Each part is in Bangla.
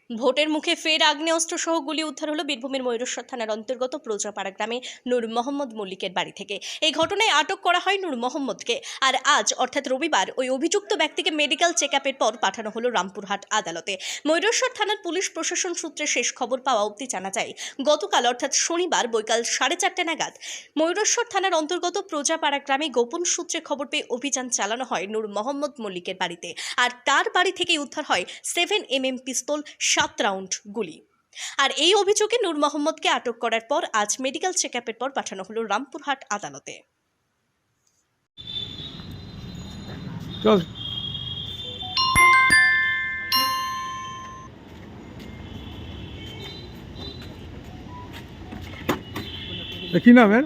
ভোটের মুখে ফের আগ্নেয়াস্ত্র সহ গুলি উদ্ধার হলো বীরভূমের ময়ূরেশ্বর থানার অন্তর্গত প্রজাপাড়া গ্রামে নূর মোহাম্মদ মল্লিকের বাড়ি থেকে। এই ঘটনায় আটক করা হয় নূর মোহাম্মদকে। আর আজ অর্থাৎ রবিবার ওই অভিযুক্ত ব্যক্তিকে মেডিকেল চেকআপের পর পাঠানো হলো রামপুরহাট আদালতে। ময়ূরেশ্বর থানার পুলিশ প্রশাসন সূত্রে শেষ খবর পাওয়া অবধি জানা যায়, গতকাল অর্থাৎ শনিবার বৈকাল 4:30 নাগাদ ময়ূরেশ্বর থানার অন্তর্গত প্রজাপাড়া গ্রামে গোপন সূত্রে খবর পেয়ে অভিযান চালানো হয় নূর মোহাম্মদ মল্লিকের বাড়িতে। আর তার বাড়ি থেকে উদ্ধার হয় 7mm পিস্তল, 7 রাউন্ড গুলি। আর এই অভিযোগে নূর মোহাম্মদকে আটক করার পর আজ মেডিকেল চেকআপের পর পাঠানো হলো রামপুরহাট আদালতে। চল কি নাম এর?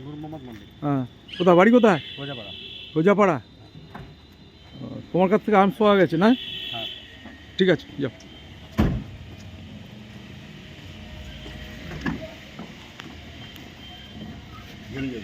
নূর মোহাম্মদ মল্লিক। হ্যাঁ, কোথায় বাড়ি? কোথায়? প্রজাপাড়া। প্রজাপাড়া। তোমার কাছ থেকে আর্মস পাওয়া গেছে না? হ্যাঁ। ঠিক আছে, যাও। জলদি